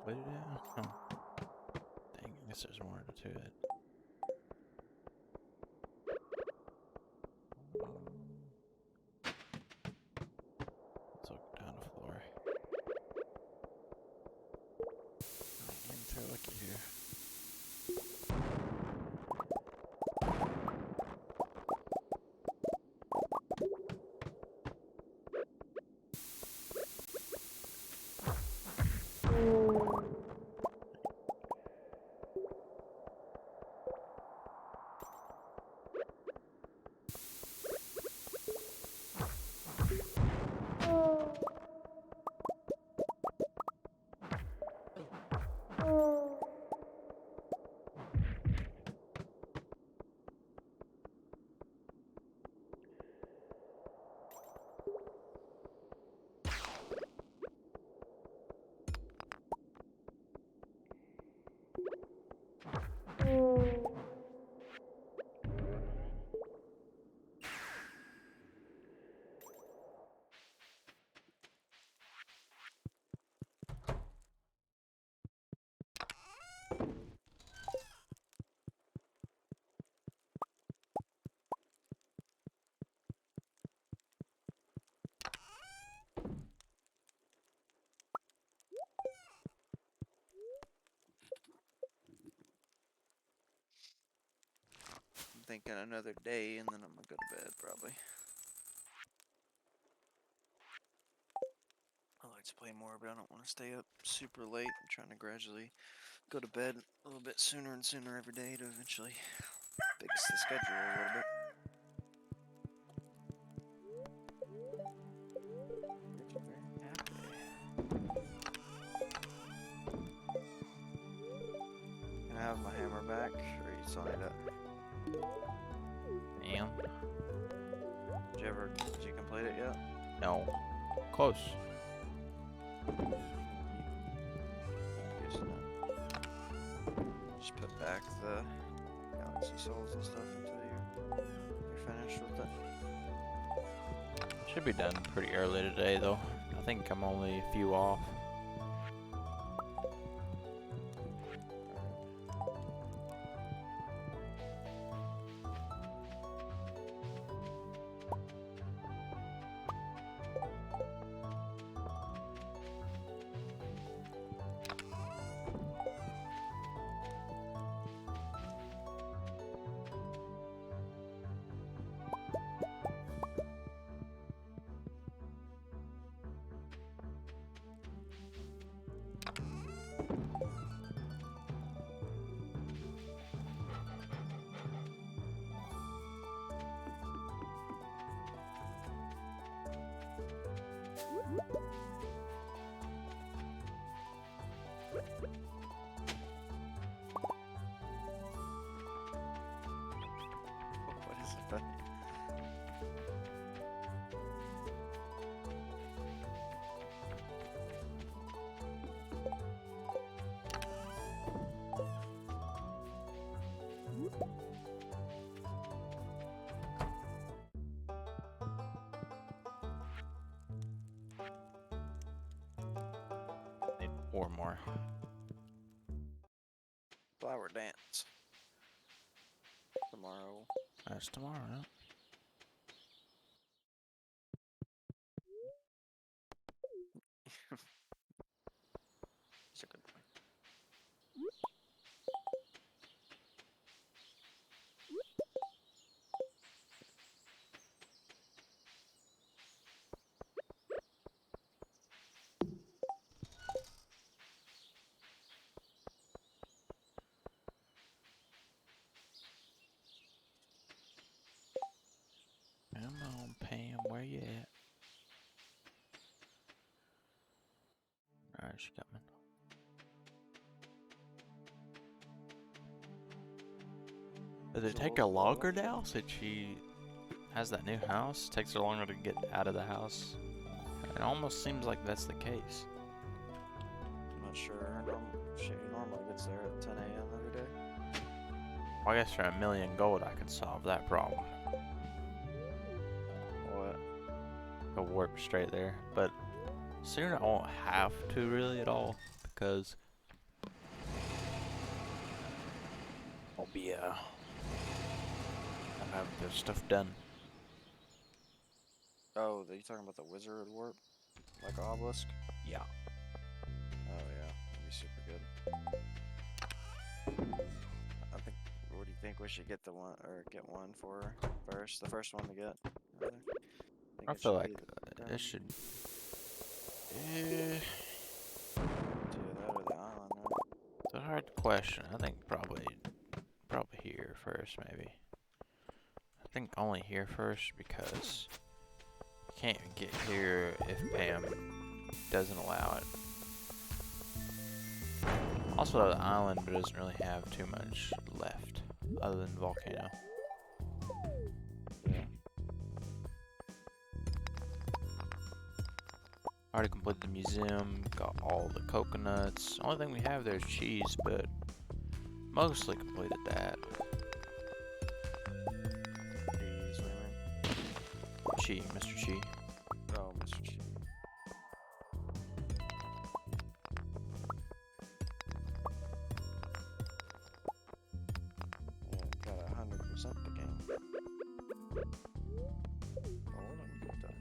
What did it? Oh. Dang, I guess there's more to it. Let's look down the floor. I'm getting too lucky here. I'm thinking another day, and then I'm gonna go to bed probably. I like to play more, but I don't want to stay up super late. I'm trying to gradually go to bed a little bit sooner and sooner every day to eventually fix the schedule a little bit. Can I have my hammer back, or you still need it? Damn. Did you complete it yet? No. Close. Yes, no. Just put back the galaxy souls and stuff until you're finished with it. Should be done pretty early today, though. I think I'm only a few off. What is it? Need 4 more. Flower dance. Tomorrow. That's tomorrow, no? It's a good point. Alright, she's coming. Does it So take we'll her go. longer now since she has that new house? Takes her longer to get out of the house? It almost seems like that's the case. I'm not sure. She normally gets there at 10 a.m. every day. Well, I guess for 1,000,000 gold I could solve that problem. What? Go warp straight there. But soon I won't have to really at all because I'll be I'll have the stuff done. Oh, are you talking about the wizard warp? Like an obelisk? Yeah. Oh yeah, that'd be super good. I think. What do you think we should get the one or get one for first? The first one to get. Rather. Think I it feel should like be the it should. do that or the island, right? It's a hard question. I think probably here first, maybe. I think only here first because you can't get here if Pam doesn't allow it. Also, the island doesn't really have too much left other than volcano. Yeah. Already completed the museum, got all the coconuts. Only thing we have there is cheese, but mostly completed that. Cheese, what do you mean? Chi, Mr. Chi. Oh, Mr. Cheese. Yeah, got 100% the game. Oh, let me get that.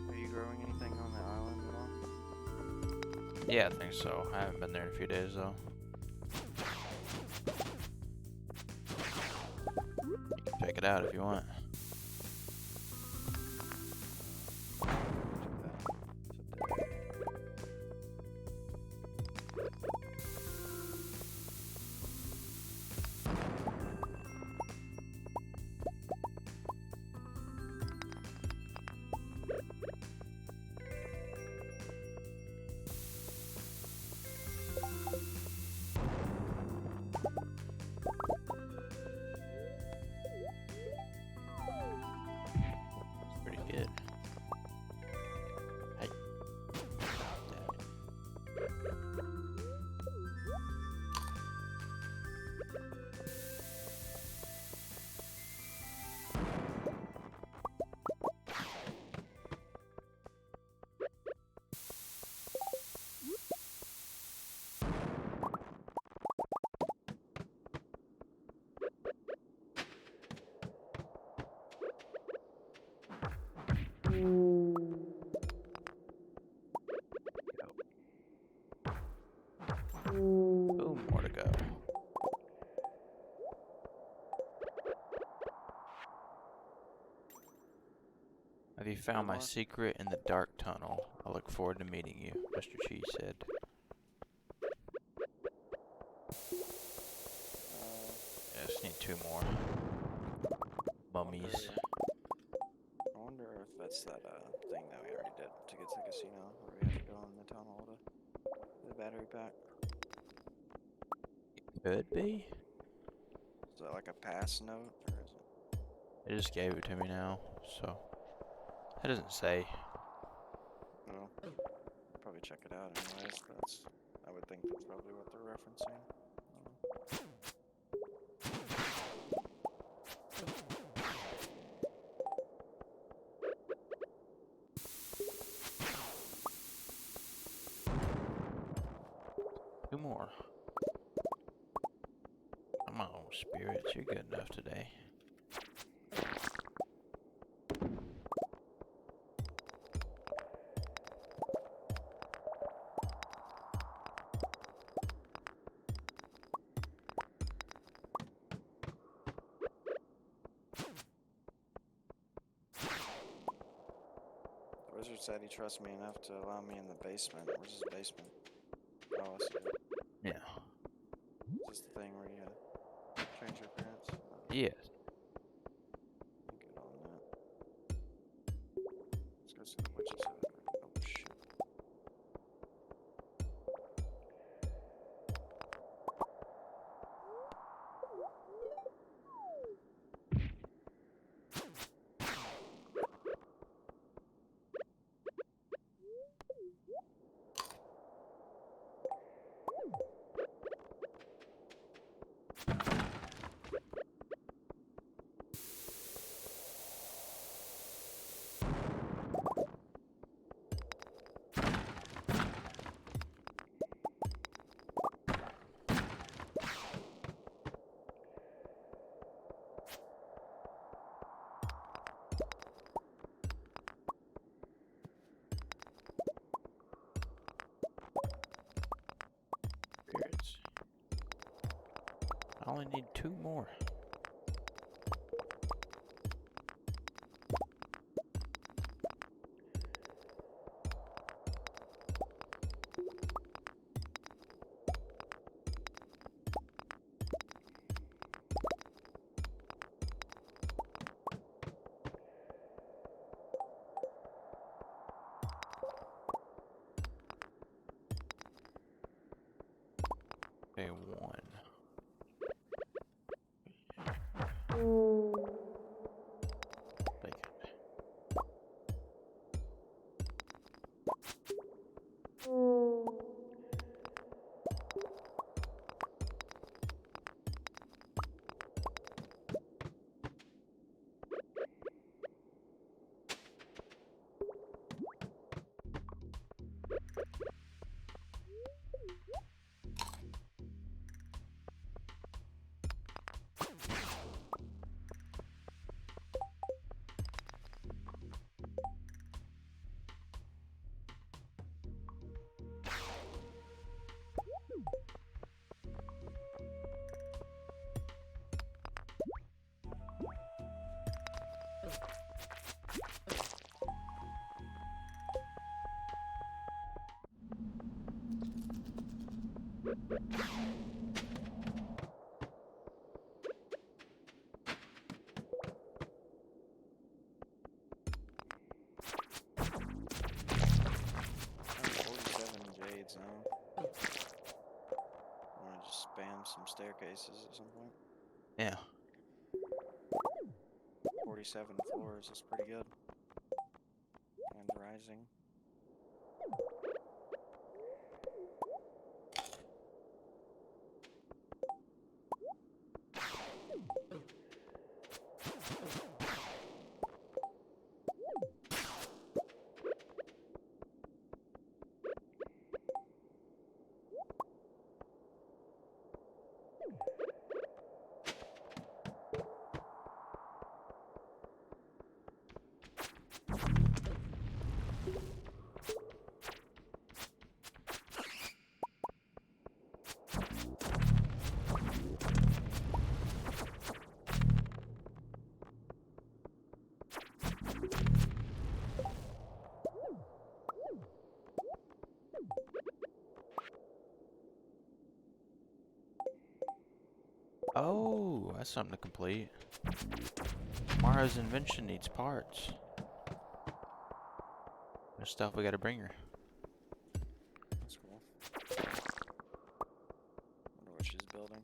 Are you growing anything on the island at all? Yeah, I think so. I haven't been there in a few days though. You can check it out if you want. Pretty good. Hey. Boom, more to go. Have you found my more? secret in the dark tunnel? I look forward to meeting you, Mr. Chi said. I just need 2 more. Mummies. I wonder if that's that thing that we already did to get to the casino, where we had to go in the town hall to the battery pack. Could be. Is that like a pass note, or is it? They just gave it to me now, so. It doesn't say. No. Probably check it out anyways. I would think that's probably what they're referencing. Two more. Come on, spirits, you're good enough today. The wizard said he trusts me enough to allow me in the basement. Where's his basement? Oh, I see it. Yeah. Is this the thing where you Change your appearance. Yes. Get on that. Let's go see the witches. Oh shit. Spirits. I only need 2 more. Okay, 1. Like it. I have 47 jades now. I'm gonna just spam some staircases at some point. Yeah. 47 floors is pretty good. And rising. Oh, that's something to complete. Mara's invention needs parts. There's stuff we gotta bring her. That's cool. Wonder what she's building.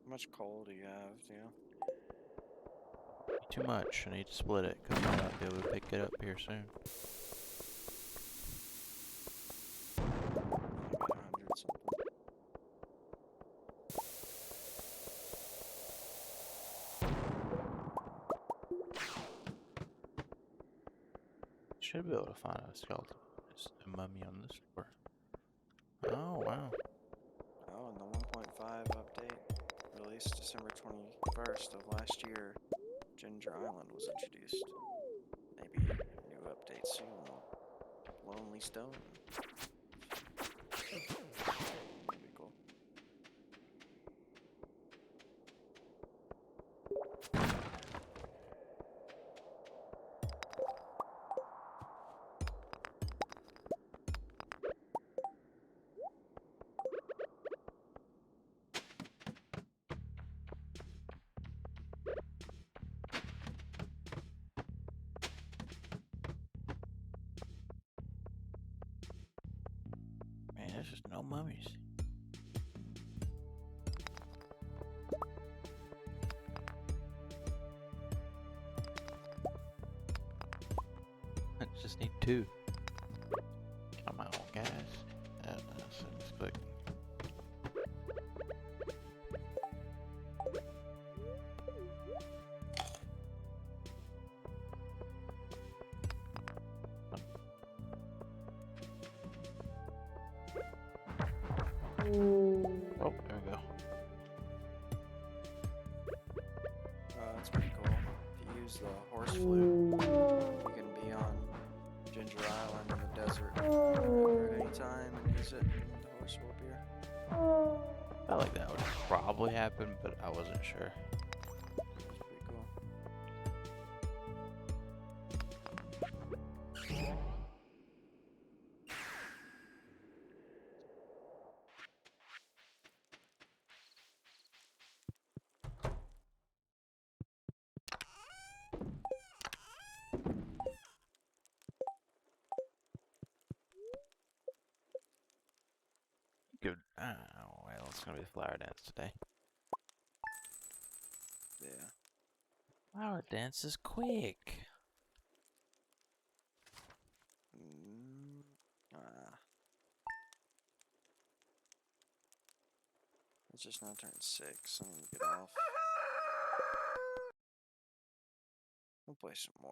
How much coal do you have? Do you? Too much. I need to split it because I won't be able to pick it up here soon. Maybe 100 something. Should be able to find a skeleton. There's a mummy on this floor. Oh, wow. Oh, and the 1.5 update released December 21st of last year. Ginger Island was introduced. Maybe a new update soon. Lonely Stone. That'd be cool. There's just no mummies. I just need 2. On my own gas. And so just click. Oh, there we go. That's pretty cool. If you use the horse flute, you can be on Ginger Island in the desert at any time and use it, and the horse will appear. I felt like that would probably happen, but I wasn't sure. It's pretty cool. Good. Oh, well, it's gonna be flower dance today. Yeah. Flower dance is quick. It's just now turned 6. I'm gonna get off. We'll play some more.